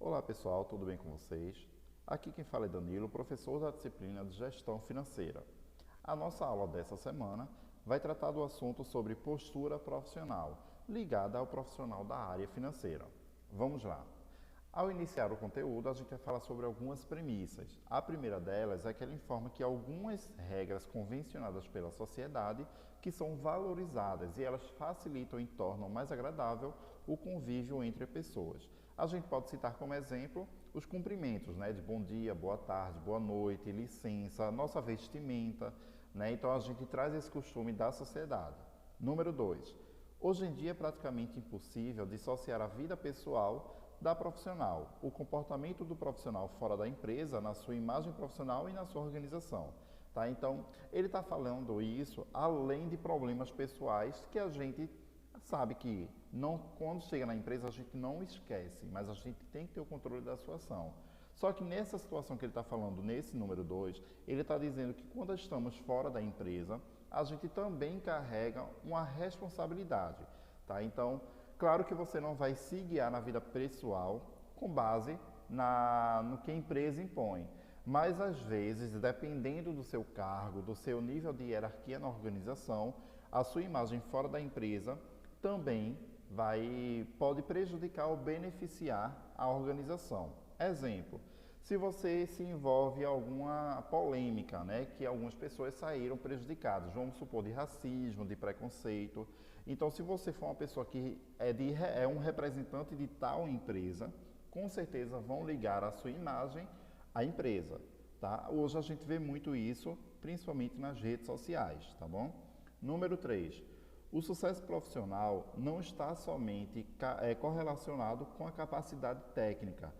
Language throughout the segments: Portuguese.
Olá pessoal, tudo bem com vocês? Aqui quem fala é Danilo, professor da disciplina de Gestão Financeira. A nossa aula dessa semana vai tratar do assunto sobre postura profissional, ligada ao profissional da área financeira. Vamos lá! Ao iniciar o conteúdo, a gente vai falar sobre algumas premissas. A primeira delas é que ela informa que algumas regras convencionadas pela sociedade que são valorizadas e elas facilitam e tornam mais agradável o convívio entre pessoas. A gente pode citar como exemplo os cumprimentos, de bom dia, boa tarde, boa noite, licença, nossa vestimenta, Então a gente traz esse costume da sociedade. Número 2. Hoje em dia é praticamente impossível dissociar a vida pessoal da profissional, o comportamento do profissional fora da empresa, na sua imagem profissional e na sua organização. Tá? Então, ele está falando isso além de problemas pessoais que a gente sabe que quando chega na empresa a gente não esquece, mas a gente tem que ter o controle da sua ação. Só que nessa situação que ele está falando, nesse número 2, ele está dizendo que quando estamos fora da empresa, a gente também carrega uma responsabilidade. Tá? Então, claro que você não vai se guiar na vida pessoal com base no que a empresa impõe. Mas, às vezes, dependendo do seu cargo, do seu nível de hierarquia na organização, a sua imagem fora da empresa também pode prejudicar ou beneficiar a organização. Exemplo, se você se envolve em alguma polêmica, que algumas pessoas saíram prejudicadas, vamos supor, de racismo, de preconceito. Então, se você for uma pessoa que é um representante de tal empresa, com certeza vão ligar a sua imagem à empresa. Tá? Hoje a gente vê muito isso, principalmente nas redes sociais, tá bom? Número 3. O sucesso profissional não está somente correlacionado com a capacidade técnica,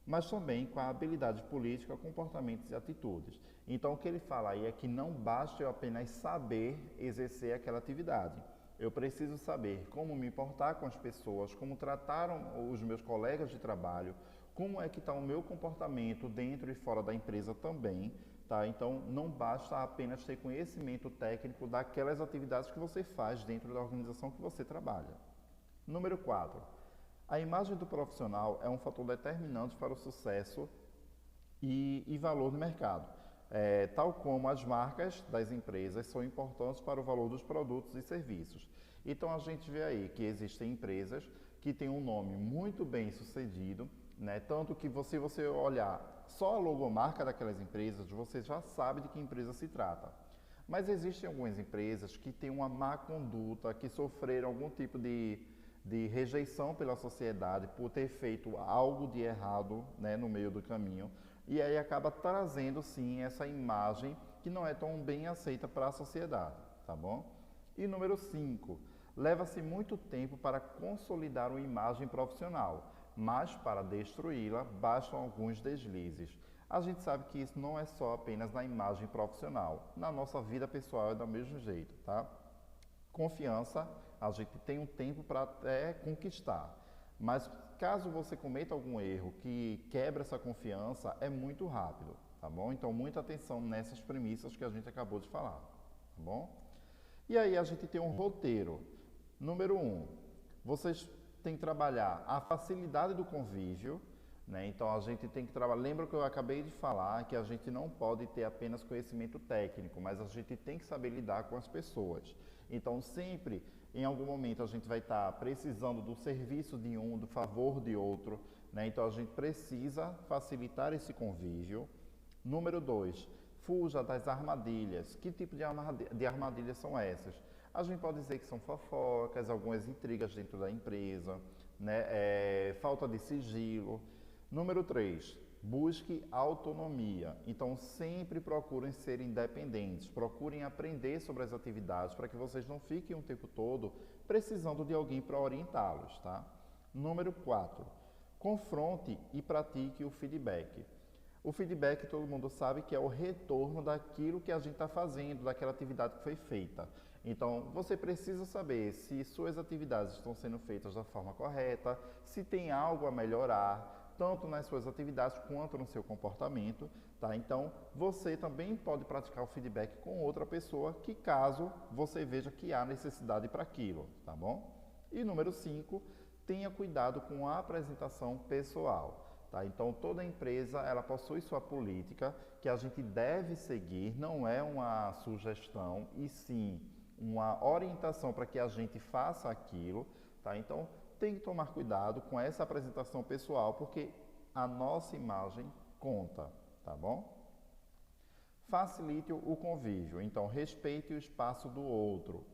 mas também com a habilidade política, comportamentos e atitudes. Então, o que ele fala aí é que não basta eu apenas saber exercer aquela atividade. Eu preciso saber como me importar com as pessoas, como trataram os meus colegas de trabalho, como é que está o meu comportamento dentro e fora da empresa também. Tá? Então, não basta apenas ter conhecimento técnico daquelas atividades que você faz dentro da organização que você trabalha. Número 4. A imagem do profissional é um fator determinante para o sucesso e valor no mercado. Tal como as marcas das empresas são importantes para o valor dos produtos e serviços. Então a gente vê aí que existem empresas que têm um nome muito bem sucedido, tanto que se você olhar só a logomarca daquelas empresas, você já sabe de que empresa se trata. Mas existem algumas empresas que têm uma má conduta, que sofreram algum tipo de rejeição pela sociedade por ter feito algo de errado no meio do caminho, e aí acaba trazendo sim essa imagem que não é tão bem aceita para a sociedade, tá bom? E número 5, leva-se muito tempo para consolidar uma imagem profissional, mas para destruí-la bastam alguns deslizes. A gente sabe que isso não é só apenas na imagem profissional, na nossa vida pessoal é do mesmo jeito, tá? Confiança, a gente tem um tempo para até conquistar, mas caso você cometa algum erro que quebra essa confiança, é muito rápido, tá bom? Então, muita atenção nessas premissas que a gente acabou de falar, tá bom? E aí a gente tem um roteiro. Número 1, vocês têm que trabalhar a facilidade do convívio, Então a gente tem que trabalhar. Lembra que eu acabei de falar que a gente não pode ter apenas conhecimento técnico, mas a gente tem que saber lidar com as pessoas. Então sempre, em algum momento, a gente vai estar precisando do serviço de um, do favor de outro, Então a gente precisa facilitar esse convívio. Número 2, fuja das armadilhas. Que tipo de armadilhas são essas? A gente pode dizer que são fofocas, algumas intrigas dentro da empresa, falta de sigilo. Número 3, busque autonomia. Então, sempre procurem ser independentes, procurem aprender sobre as atividades para que vocês não fiquem o tempo todo precisando de alguém para orientá-los, tá? Número 4, confronte e pratique o feedback. O feedback, todo mundo sabe que é o retorno daquilo que a gente está fazendo, daquela atividade que foi feita. Então, você precisa saber se suas atividades estão sendo feitas da forma correta, se tem algo a melhorar, tanto nas suas atividades quanto no seu comportamento, tá? Então, você também pode praticar o feedback com outra pessoa, que caso você veja que há necessidade para aquilo, tá bom? E número 5, tenha cuidado com a apresentação pessoal. Tá? Então, toda empresa ela possui sua política que a gente deve seguir, não é uma sugestão, e sim uma orientação para que a gente faça aquilo. Tá? Então, tem que tomar cuidado com essa apresentação pessoal, porque a nossa imagem conta, tá bom? Facilite o convívio, então respeite o espaço do outro.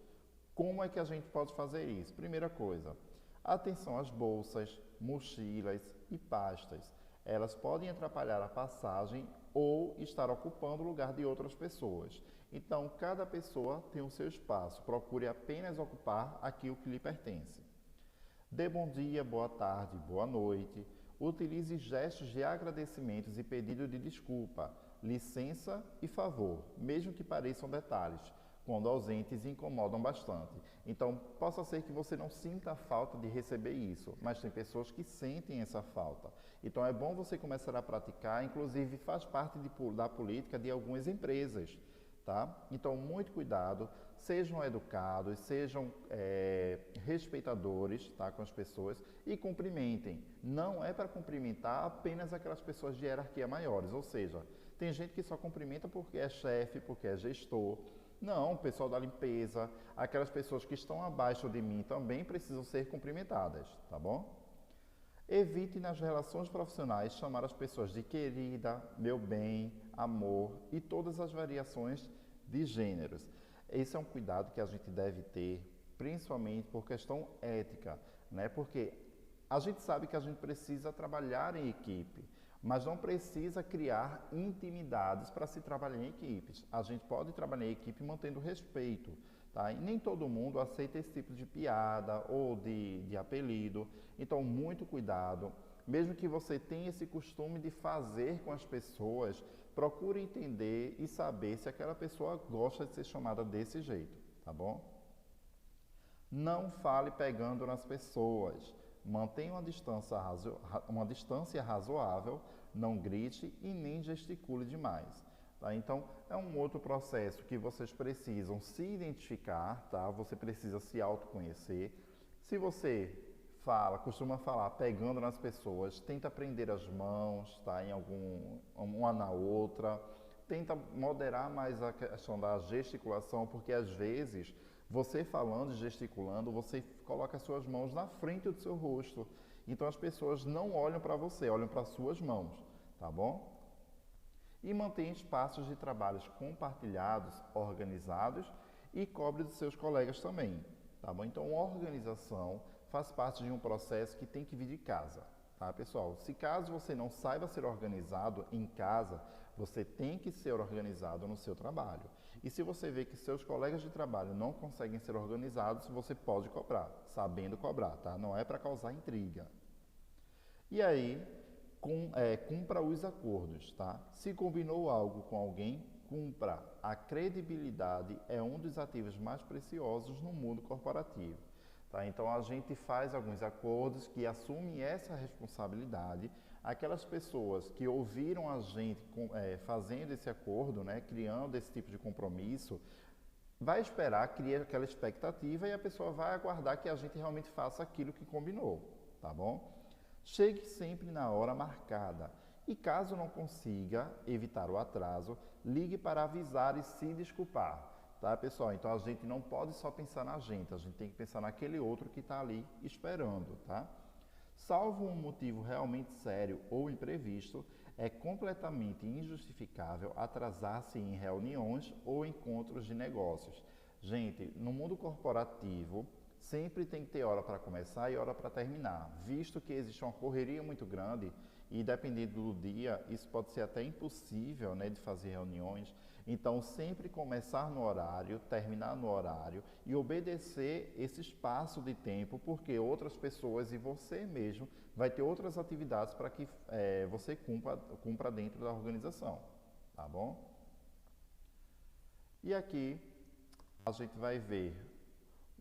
Como é que a gente pode fazer isso? Primeira coisa, atenção às bolsas, mochilas e pastas. Elas podem atrapalhar a passagem ou estar ocupando o lugar de outras pessoas. Então, cada pessoa tem o seu espaço. Procure apenas ocupar aquilo que lhe pertence. Dê bom dia, boa tarde, boa noite. Utilize gestos de agradecimentos e pedido de desculpa, licença e favor, mesmo que pareçam detalhes, quando ausentes incomodam bastante. Então, possa ser que você não sinta a falta de receber isso, mas tem pessoas que sentem essa falta. Então, é bom você começar a praticar, inclusive faz parte da política de algumas empresas. Tá? Então, muito cuidado, sejam educados, sejam respeitadores, tá, com as pessoas e cumprimentem. Não é para cumprimentar apenas aquelas pessoas de hierarquia maiores, ou seja, tem gente que só cumprimenta porque é chefe, porque é gestor. Não, o pessoal da limpeza, aquelas pessoas que estão abaixo de mim também precisam ser cumprimentadas, tá bom? Evite nas relações profissionais chamar as pessoas de querida, meu bem, amor e todas as variações de gêneros. Esse é um cuidado que a gente deve ter, principalmente por questão ética, né? Porque a gente sabe que a gente precisa trabalhar em equipe, mas não precisa criar intimidades para se trabalhar em equipes. A gente pode trabalhar em equipe mantendo respeito, tá? E nem todo mundo aceita esse tipo de piada ou de apelido, então muito cuidado. Mesmo que você tenha esse costume de fazer com as pessoas, procure entender e saber se aquela pessoa gosta de ser chamada desse jeito, tá bom? Não fale pegando nas pessoas. Mantenha uma distância razoável, não grite e nem gesticule demais. Tá? Então, é um outro processo que vocês precisam se identificar, tá? Você precisa se autoconhecer. Se você costuma falar pegando nas pessoas, tenta prender as mãos, tá? Uma na outra. Tenta moderar mais a questão da gesticulação, porque às vezes você falando e gesticulando, você coloca as suas mãos na frente do seu rosto. Então as pessoas não olham para você, olham para as suas mãos, tá bom? E mantenha espaços de trabalhos compartilhados, organizados e cobre dos seus colegas também, tá bom? Então, organização faz parte de um processo que tem que vir de casa, tá, pessoal? Se caso você não saiba ser organizado em casa, você tem que ser organizado no seu trabalho. E se você vê que seus colegas de trabalho não conseguem ser organizados, você pode cobrar, sabendo cobrar, tá? Não é para causar intriga. E aí, cumpra os acordos, tá? Se combinou algo com alguém, cumpra. A credibilidade é um dos ativos mais preciosos no mundo corporativo. Tá? Então, a gente faz alguns acordos que assumem essa responsabilidade. Aquelas pessoas que ouviram a gente fazendo esse acordo, né, criando esse tipo de compromisso, vai esperar, cria aquela expectativa e a pessoa vai aguardar que a gente realmente faça aquilo que combinou, tá bom? Chegue sempre na hora marcada e caso não consiga evitar o atraso, ligue para avisar e se desculpar. Tá, pessoal? Então a gente não pode só pensar na gente, a gente tem que pensar naquele outro que está ali esperando, tá? Salvo um motivo realmente sério ou imprevisto, é completamente injustificável atrasar-se em reuniões ou encontros de negócios. Gente, no mundo corporativo, sempre tem que ter hora para começar e hora para terminar, visto que existe uma correria muito grande e dependendo do dia, isso pode ser até impossível, né, de fazer reuniões. Então, sempre começar no horário, terminar no horário e obedecer esse espaço de tempo, porque outras pessoas e você mesmo vai ter outras atividades para que você cumpra dentro da organização, tá bom? E aqui a gente vai ver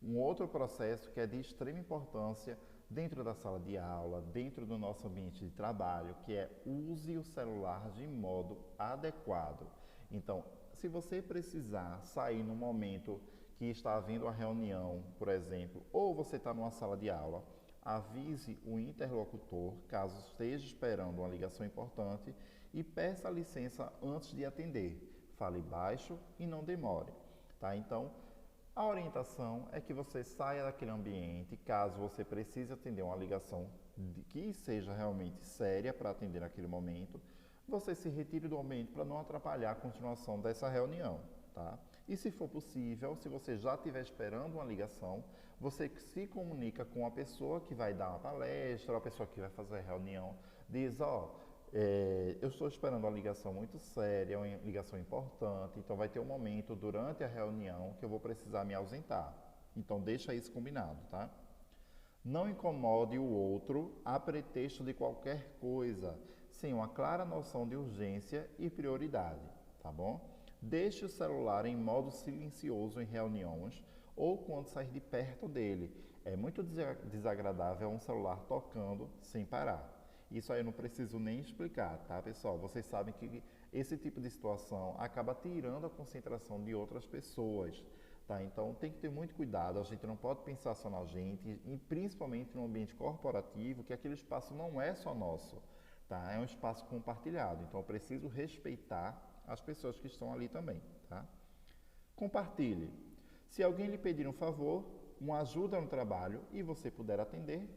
um outro processo que é de extrema importância dentro da sala de aula, dentro do nosso ambiente de trabalho, que é use o celular de modo adequado. Então, se você precisar sair no momento que está havendo uma reunião, por exemplo, ou você está numa sala de aula, avise o interlocutor caso esteja esperando uma ligação importante e peça licença antes de atender. Fale baixo e não demore, tá? Então, a orientação é que você saia daquele ambiente caso você precise atender uma ligação que seja realmente séria para atender naquele momento. Você se retire do ambiente para não atrapalhar a continuação dessa reunião, tá? E se for possível, se você já estiver esperando uma ligação, você se comunica com a pessoa que vai dar uma palestra, ou a pessoa que vai fazer a reunião, diz, eu estou esperando uma ligação muito séria, uma ligação importante, então vai ter um momento durante a reunião que eu vou precisar me ausentar. Então deixa isso combinado, tá? Não incomode o outro a pretexto de qualquer coisa, sem uma clara noção de urgência e prioridade, tá bom? Deixe o celular em modo silencioso em reuniões ou quando sair de perto dele. É muito desagradável um celular tocando sem parar. Isso aí eu não preciso nem explicar, tá, pessoal? Vocês sabem que esse tipo de situação acaba tirando a concentração de outras pessoas, tá? Então tem que ter muito cuidado, a gente não pode pensar só na gente, e principalmente no ambiente corporativo, que aquele espaço não é só nosso, tá? É um espaço compartilhado, então eu preciso respeitar as pessoas que estão ali também, tá? Compartilhe. Se alguém lhe pedir um favor, uma ajuda no trabalho e você puder atender,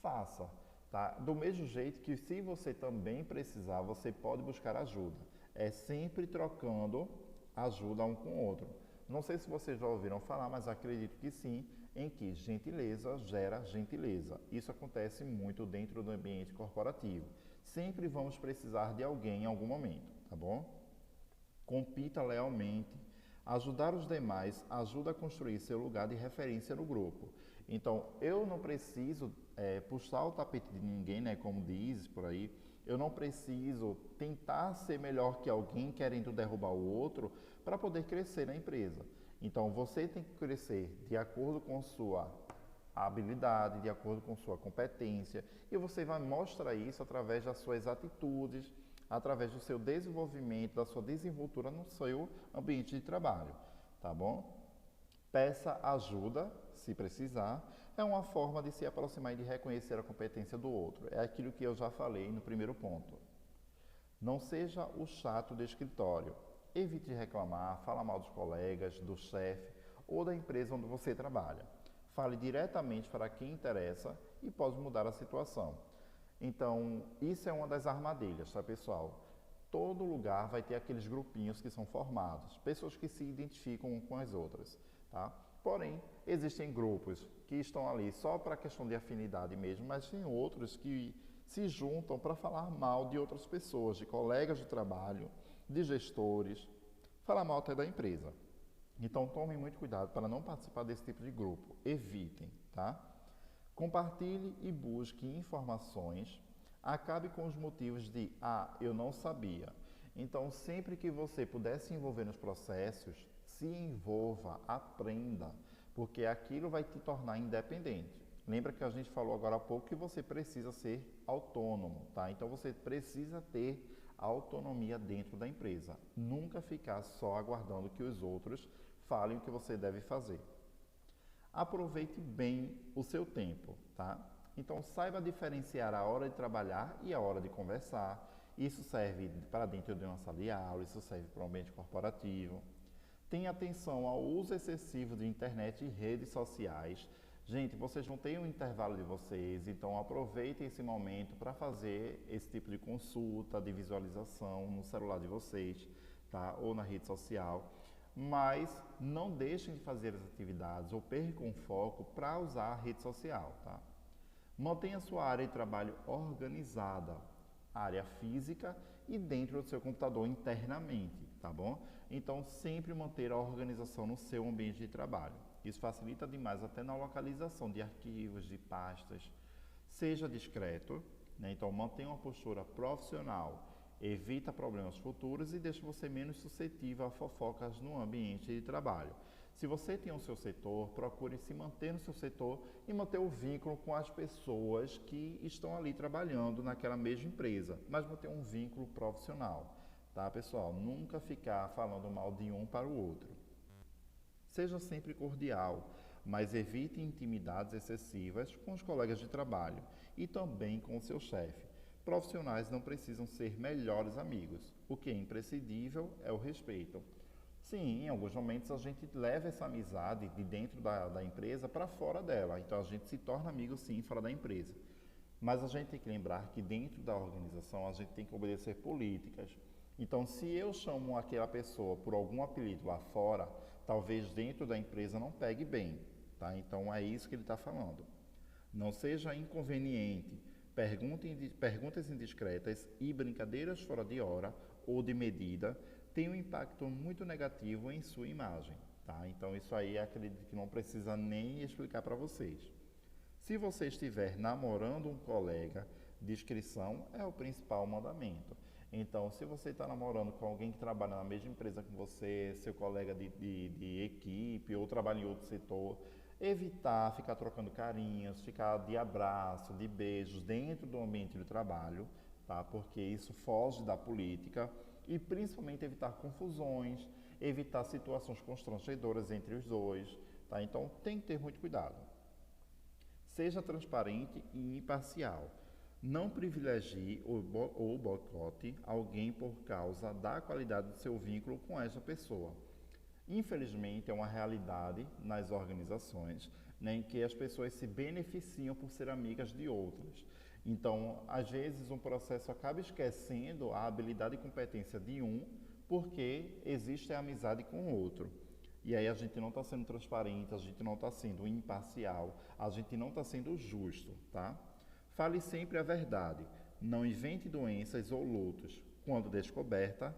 faça. Tá? Do mesmo jeito que se você também precisar, você pode buscar ajuda. É sempre trocando ajuda um com o outro. Não sei se vocês já ouviram falar, mas acredito que sim, em que gentileza gera gentileza. Isso acontece muito dentro do ambiente corporativo. Sempre vamos precisar de alguém em algum momento, tá bom? Compita lealmente. Ajudar os demais ajuda a construir seu lugar de referência no grupo. Então, eu não preciso puxar o tapete de ninguém, né, como diz por aí. Eu não preciso tentar ser melhor que alguém querendo derrubar o outro para poder crescer na empresa. Então, você tem que crescer de acordo com sua habilidade, de acordo com sua competência, e você vai mostrar isso através das suas atitudes, através do seu desenvolvimento, da sua desenvoltura no seu ambiente de trabalho, tá bom? Peça ajuda, se precisar, é uma forma de se aproximar e de reconhecer a competência do outro. É aquilo que eu já falei no primeiro ponto. Não seja o chato do escritório. Evite reclamar, falar mal dos colegas, do chefe ou da empresa onde você trabalha. Fale diretamente para quem interessa e pode mudar a situação. Então, isso é uma das armadilhas, tá, pessoal? Todo lugar vai ter aqueles grupinhos que são formados, pessoas que se identificam com as outras, tá? Porém, existem grupos que estão ali só para a questão de afinidade mesmo, mas tem outros que se juntam para falar mal de outras pessoas, de colegas de trabalho, de gestores, falar mal até da empresa. Então, tomem muito cuidado para não participar desse tipo de grupo. Evitem, tá? Compartilhe e busque informações. Acabe com os motivos de, eu não sabia. Então, sempre que você puder se envolver nos processos, se envolva, aprenda, porque aquilo vai te tornar independente. Lembra que a gente falou agora há pouco que você precisa ser autônomo, tá? Então, você precisa ter autonomia dentro da empresa. Nunca ficar só aguardando que os outros falem o que você deve fazer. Aproveite bem o seu tempo, tá? Então, saiba diferenciar a hora de trabalhar e a hora de conversar. Isso serve para dentro de uma sala de aula, isso serve para um ambiente corporativo. Tenha atenção ao uso excessivo de internet e redes sociais. Gente, vocês não têm um intervalo de vocês, então aproveitem esse momento para fazer esse tipo de consulta, de visualização no celular de vocês, tá? Ou na rede social. Mas não deixem de fazer as atividades ou percam o foco para usar a rede social, tá? Mantenha sua área de trabalho organizada, área física e dentro do seu computador internamente, tá bom? Então, sempre manter a organização no seu ambiente de trabalho. Isso facilita demais até na localização de arquivos, de pastas. Seja discreto, né? Então mantenha uma postura profissional, evita problemas futuros e deixa você menos suscetível a fofocas no ambiente de trabalho. Se você tem o seu setor, procure se manter no seu setor e manter o vínculo com as pessoas que estão ali trabalhando naquela mesma empresa, mas manter um vínculo profissional, tá, pessoal? Nunca ficar falando mal de um para o outro. Seja sempre cordial, mas evite intimidades excessivas com os colegas de trabalho e também com o seu chefe. Profissionais não precisam ser melhores amigos. O que é imprescindível é o respeito. Sim, em alguns momentos a gente leva essa amizade de dentro da empresa para fora dela. Então a gente se torna amigo sim fora da empresa. Mas a gente tem que lembrar que dentro da organização a gente tem que obedecer políticas. Então se eu chamo aquela pessoa por algum apelido lá fora, talvez dentro da empresa não pegue bem. Tá? Então é isso que ele está falando. Não seja inconveniente. Perguntas indiscretas e brincadeiras fora de hora ou de medida têm um impacto muito negativo em sua imagem. Tá? Então, isso aí acredito que não precisa nem explicar para vocês. Se você estiver namorando um colega, discrição é o principal mandamento. Então, se você está namorando com alguém que trabalha na mesma empresa que você, seu colega de equipe ou trabalha em outro setor, evitar ficar trocando carinhos, ficar de abraço, de beijos dentro do ambiente de trabalho, tá? Porque isso foge da política e principalmente evitar confusões, evitar situações constrangedoras entre os dois, tá? Então tem que ter muito cuidado. Seja transparente e imparcial. Não privilegie ou boicote alguém por causa da qualidade do seu vínculo com essa pessoa. Infelizmente, é uma realidade nas organizações, né, em que as pessoas se beneficiam por ser amigas de outras. Então, às vezes, um processo acaba esquecendo a habilidade e competência de um, porque existe a amizade com o outro. E aí a gente não está sendo transparente, a gente não está sendo imparcial, a gente não está sendo justo, tá? Fale sempre a verdade. Não invente doenças ou lutos. Quando descoberta,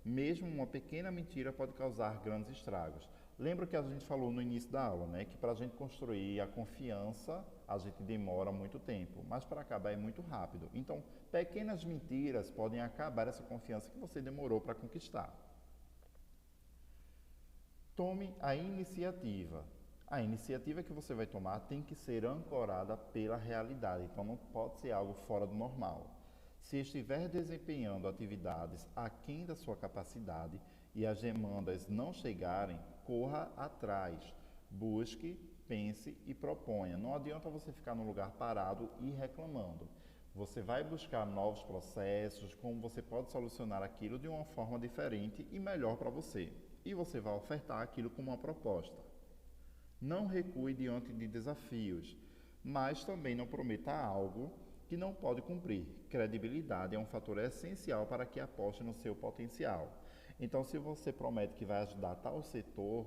mesmo uma pequena mentira pode causar grandes estragos. Lembra que a gente falou no início da aula, né? Que para a gente construir a confiança, a gente demora muito tempo, mas para acabar é muito rápido. Então, pequenas mentiras podem acabar essa confiança que você demorou para conquistar. Tome a iniciativa. A iniciativa que você vai tomar tem que ser ancorada pela realidade, então não pode ser algo fora do normal. Se estiver desempenhando atividades aquém da sua capacidade e as demandas não chegarem, corra atrás, busque, pense e proponha. Não adianta você ficar no lugar parado e reclamando. Você vai buscar novos processos, como você pode solucionar aquilo de uma forma diferente e melhor para você. E você vai ofertar aquilo como uma proposta. Não recue diante de desafios, mas também não prometa algo que não pode cumprir. Credibilidade é um fator essencial para que aposte no seu potencial. Então, se você promete que vai ajudar tal setor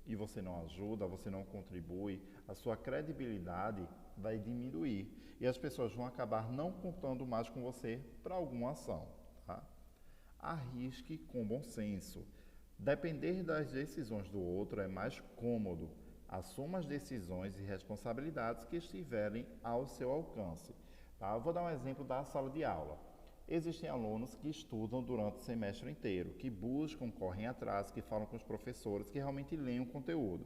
e você não ajuda, você não contribui, a sua credibilidade vai diminuir e as pessoas vão acabar não contando mais com você para alguma ação. Tá? Arrisque com bom senso. Depender das decisões do outro é mais cômodo. Assuma as decisões e responsabilidades que estiverem ao seu alcance. Tá? Eu vou dar um exemplo da sala de aula. Existem alunos que estudam durante o semestre inteiro, que buscam, correm atrás, que falam com os professores, que realmente leem o conteúdo.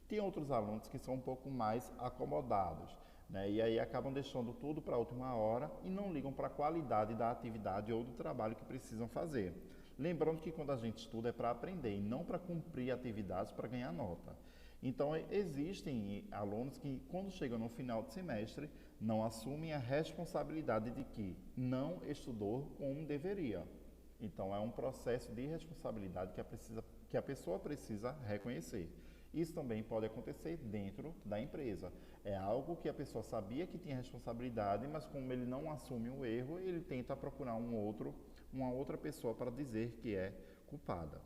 Tem outros alunos que são um pouco mais acomodados, né? E aí acabam deixando tudo para a última hora e não ligam para a qualidade da atividade ou do trabalho que precisam fazer. Lembrando que quando a gente estuda é para aprender e não para cumprir atividades para ganhar nota. Então, existem alunos que, quando chegam no final do semestre, não assumem a responsabilidade de que não estudou como deveria. Então, é um processo de responsabilidade que a pessoa precisa reconhecer. Isso também pode acontecer dentro da empresa. É algo que a pessoa sabia que tinha responsabilidade, mas como ele não assume o erro, ele tenta procurar uma outra pessoa para dizer que é culpada.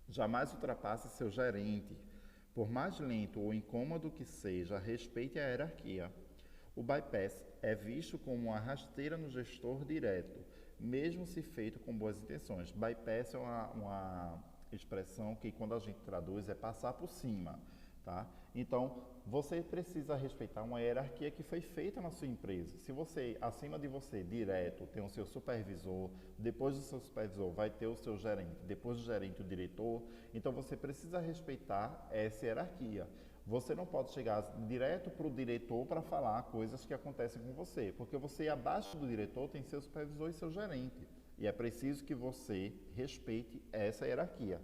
Jamais ultrapasse seu gerente. Por mais lento ou incômodo que seja, respeite a hierarquia. O bypass é visto como uma rasteira no gestor direto, mesmo se feito com boas intenções. Bypass é uma expressão que, quando a gente traduz, é passar por cima. Tá? Então, você precisa respeitar uma hierarquia que foi feita na sua empresa. Se você, acima de você, direto, tem o seu supervisor, depois do seu supervisor vai ter o seu gerente, depois do gerente o diretor, então você precisa respeitar essa hierarquia. Você não pode chegar direto para o diretor para falar coisas que acontecem com você, porque você, abaixo do diretor, tem seu supervisor e seu gerente. E é preciso que você respeite essa hierarquia.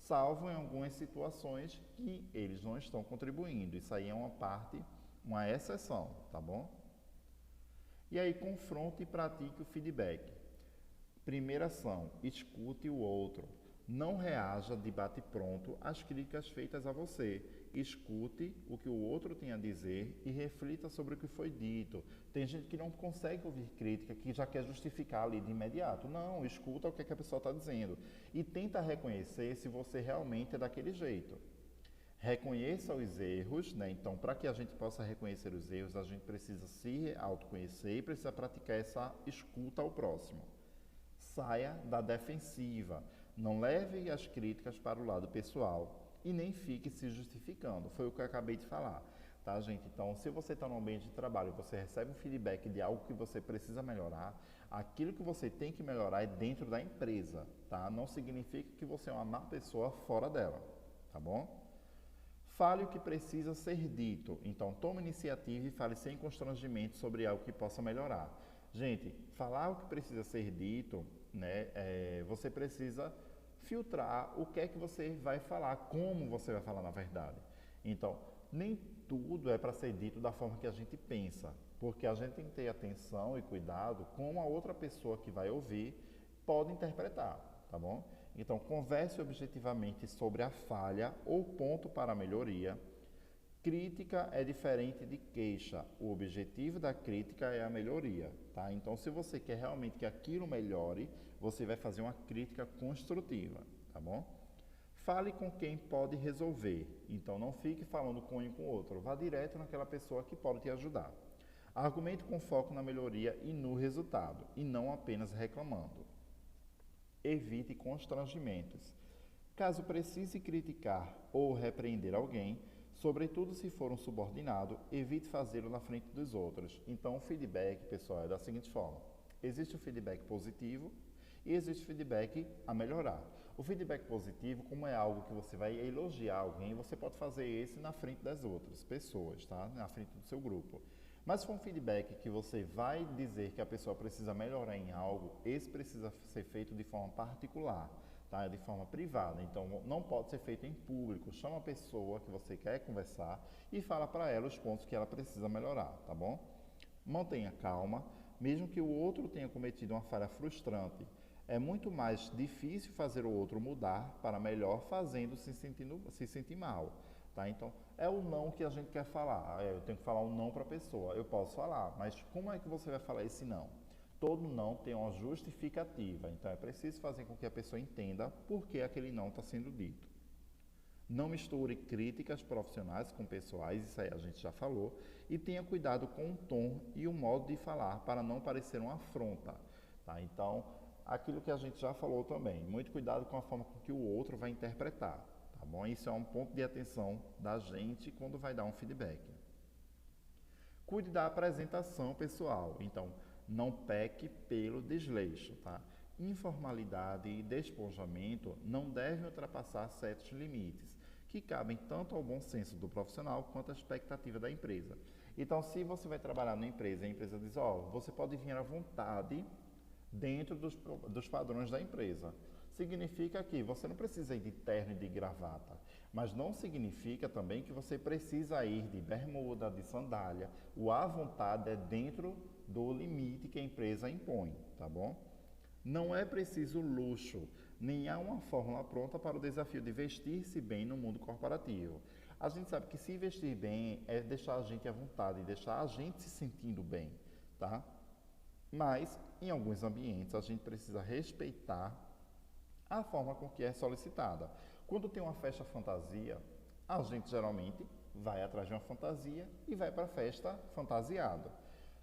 salvo em algumas situações que eles não estão contribuindo. Isso aí é uma exceção, tá bom? E aí, confronte e pratique o feedback. Primeira ação, escute o outro. Não reaja de bate-pronto às críticas feitas a você. Escute o que o outro tem a dizer e reflita sobre o que foi dito. Tem gente que não consegue ouvir crítica, que já quer justificar ali de imediato. Não, escuta o que a pessoa está dizendo e tenta reconhecer se você realmente é daquele jeito. Reconheça os erros, né? Então, para que a gente possa reconhecer os erros, a gente precisa se autoconhecer e precisa praticar essa escuta ao próximo. Saia da defensiva. Não leve as críticas para o lado pessoal e nem fique se justificando. Foi o que eu acabei de falar, tá, gente? Então, se você está no ambiente de trabalho e você recebe um feedback de algo que você precisa melhorar, aquilo que você tem que melhorar é dentro da empresa, tá? Não significa que você é uma má pessoa fora dela, tá bom? Fale o que precisa ser dito. Então, tome iniciativa e fale sem constrangimento sobre algo que possa melhorar. Gente, falar o que precisa ser dito, né? Você precisa filtrar o que é que você vai falar, como você vai falar na verdade. Então, nem tudo é para ser dito da forma que a gente pensa, porque a gente tem que ter atenção e cuidado com a outra pessoa que vai ouvir pode interpretar, tá bom? Então, converse objetivamente sobre a falha ou ponto para a melhoria. Crítica é diferente de queixa. O objetivo da crítica é a melhoria, tá? Então, se você quer realmente que aquilo melhore, você vai fazer uma crítica construtiva, tá bom? Fale com quem pode resolver. Então, não fique falando com um e com o outro. Vá direto naquela pessoa que pode te ajudar. Argumente com foco na melhoria e no resultado, e não apenas reclamando. Evite constrangimentos. Caso precise criticar ou repreender alguém, sobretudo se for um subordinado, evite fazê-lo na frente dos outros. Então, o feedback, pessoal, é da seguinte forma. Existe o feedback positivo e existe o feedback a melhorar. O feedback positivo, como é algo que você vai elogiar alguém, você pode fazer esse na frente das outras pessoas, tá? Na frente do seu grupo. Mas se for um feedback que você vai dizer que a pessoa precisa melhorar em algo, esse precisa ser feito de forma particular, tá? De forma privada. Então, não pode ser feito em público. Chama a pessoa que você quer conversar e fala para ela os pontos que ela precisa melhorar, tá bom? Mantenha calma, mesmo que o outro tenha cometido uma falha frustrante. É muito mais difícil fazer o outro mudar para melhor fazendo se sentir mal. Tá? Então, é o não que a gente quer falar. Eu tenho que falar um não para a pessoa. Eu posso falar, mas como é que você vai falar esse não? Todo não tem uma justificativa. Então, é preciso fazer com que a pessoa entenda por que aquele não está sendo dito. Não misture críticas profissionais com pessoais, isso aí a gente já falou. E tenha cuidado com o tom e o modo de falar para não parecer uma afronta. Tá? Então, aquilo que a gente já falou também. Muito cuidado com a forma com que o outro vai interpretar. Tá bom? Isso é um ponto de atenção da gente quando vai dar um feedback. Cuide da apresentação pessoal. Então, não peque pelo desleixo, tá? Informalidade e despojamento não devem ultrapassar certos limites, que cabem tanto ao bom senso do profissional quanto à expectativa da empresa. Então, se você vai trabalhar na empresa e a empresa diz, você pode vir à vontade dentro dos padrões da empresa. Significa que você não precisa ir de terno e de gravata, mas não significa também que você precisa ir de bermuda, de sandália. O à vontade é dentro do limite que a empresa impõe, tá bom? Não é preciso luxo, nem há uma fórmula pronta para o desafio de vestir-se bem no mundo corporativo. A gente sabe que se vestir bem é deixar a gente à vontade, deixar a gente se sentindo bem, tá? Mas, em alguns ambientes, a gente precisa respeitar a forma com que é solicitada. Quando tem uma festa fantasia, a gente geralmente vai atrás de uma fantasia e vai para a festa fantasiado.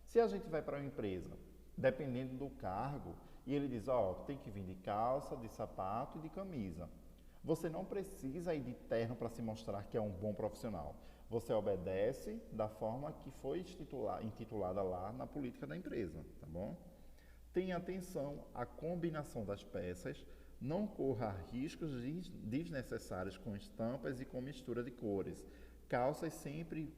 Se a gente vai para uma empresa, dependendo do cargo, e ele diz, tem que vir de calça, de sapato e de camisa. Você não precisa ir de terno para se mostrar que é um bom profissional. Você obedece da forma que foi intitulada lá na política da empresa, tá bom? Tenha atenção à combinação das peças, não corra riscos desnecessários com estampas e com mistura de cores. Calça sempre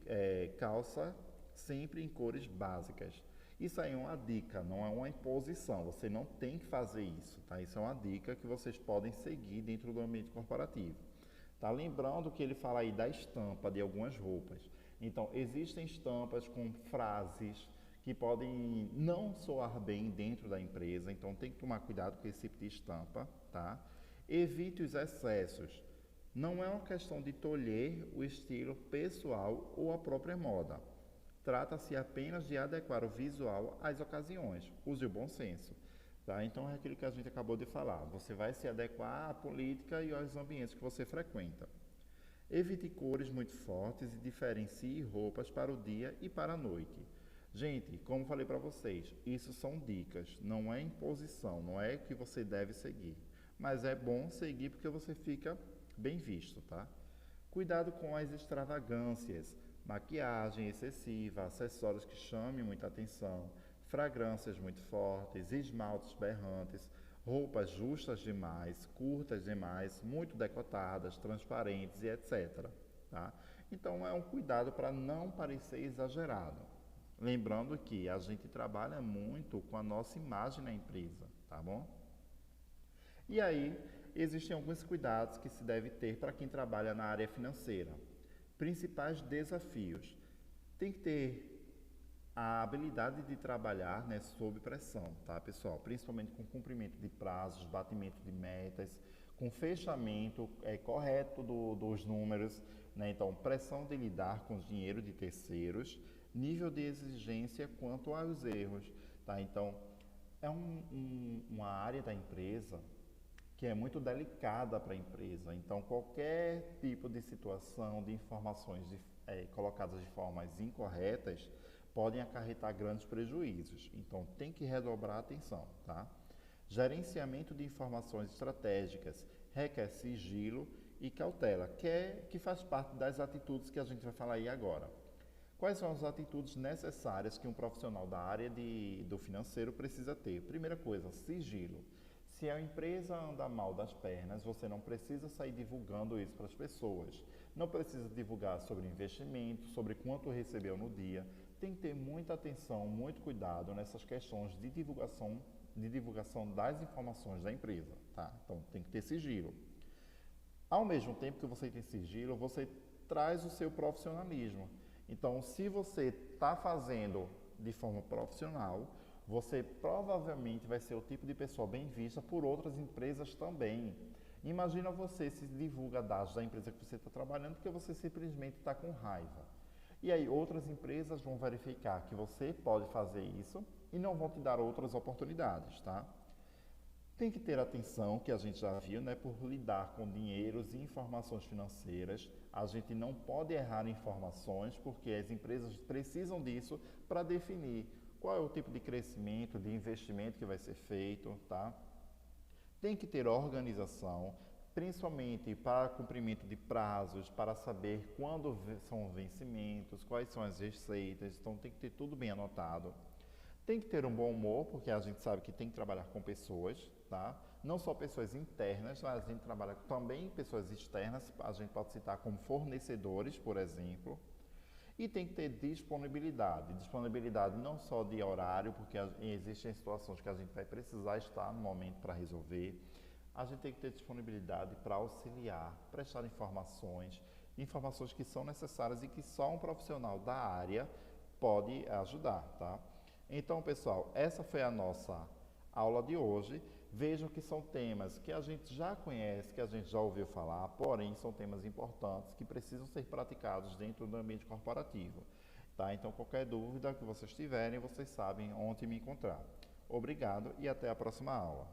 em cores básicas. Isso aí é uma dica, não é uma imposição. Você não tem que fazer isso, tá? Isso é uma dica que vocês podem seguir dentro do ambiente corporativo. Tá? Lembrando que ele fala aí da estampa de algumas roupas. Então, existem estampas com frases que podem não soar bem dentro da empresa, então tem que tomar cuidado com esse tipo de estampa, tá? Evite os excessos. Não é uma questão de tolher o estilo pessoal ou a própria moda. Trata-se apenas de adequar o visual às ocasiões. Use o bom senso. Tá? Então é aquilo que a gente acabou de falar. Você vai se adequar à política e aos ambientes que você frequenta. Evite cores muito fortes e diferencie roupas para o dia e para a noite. Gente, como falei para vocês, isso são dicas, não é imposição, não é que você deve seguir. Mas é bom seguir porque você fica bem visto, tá? Cuidado com as extravagâncias, maquiagem excessiva, acessórios que chamem muita atenção, fragrâncias muito fortes, esmaltes berrantes, roupas justas demais, curtas demais, muito decotadas, transparentes e etc. Tá? Então é um cuidado para não parecer exagerado. Lembrando que a gente trabalha muito com a nossa imagem na empresa, tá bom? E aí, existem alguns cuidados que se deve ter para quem trabalha na área financeira. Principais desafios. Tem que ter a habilidade de trabalhar, né, sob pressão, tá, pessoal? Principalmente com cumprimento de prazos, batimento de metas, com fechamento correto dos números, né? Então, pressão de lidar com o dinheiro de terceiros, nível de exigência quanto aos erros, tá? Então, é uma área da empresa que é muito delicada para a empresa. Então, qualquer tipo de situação, de informações colocadas de formas incorretas, podem acarretar grandes prejuízos. Então, tem que redobrar a atenção, tá? Gerenciamento de informações estratégicas requer sigilo e cautela, que faz parte das atitudes que a gente vai falar aí agora. Quais são as atitudes necessárias que um profissional da área do financeiro precisa ter? Primeira coisa, sigilo. Se a empresa anda mal das pernas, você não precisa sair divulgando isso para as pessoas. Não precisa divulgar sobre investimento, sobre quanto recebeu no dia. Tem que ter muita atenção, muito cuidado nessas questões de divulgação das informações da empresa, tá? Então, tem que ter sigilo. Ao mesmo tempo que você tem sigilo, você traz o seu profissionalismo. Então, se você está fazendo de forma profissional, você provavelmente vai ser o tipo de pessoa bem vista por outras empresas também. Imagina você se divulga dados da empresa que você está trabalhando porque você simplesmente está com raiva. E aí outras empresas vão verificar que você pode fazer isso e não vão te dar outras oportunidades, tá? Tem que ter atenção, que a gente já viu, né, por lidar com dinheiros e informações financeiras. A gente não pode errar informações porque as empresas precisam disso para definir qual é o tipo de crescimento, de investimento que vai ser feito, tá? Tem que ter organização, principalmente para cumprimento de prazos, para saber quando são os vencimentos, quais são as receitas, então tem que ter tudo bem anotado. Tem que ter um bom humor, porque a gente sabe que tem que trabalhar com pessoas, tá? Não só pessoas internas, mas a gente trabalha também pessoas externas, a gente pode citar como fornecedores, por exemplo. E tem que ter disponibilidade. Disponibilidade não só de horário, porque existem situações que a gente vai precisar estar no momento para resolver. A gente tem que ter disponibilidade para auxiliar, prestar informações que são necessárias e que só um profissional da área pode ajudar, tá? Então, pessoal, essa foi a nossa aula de hoje. Vejam que são temas que a gente já conhece, que a gente já ouviu falar, porém são temas importantes que precisam ser praticados dentro do ambiente corporativo. Tá? Então, qualquer dúvida que vocês tiverem, vocês sabem onde me encontrar. Obrigado e até a próxima aula.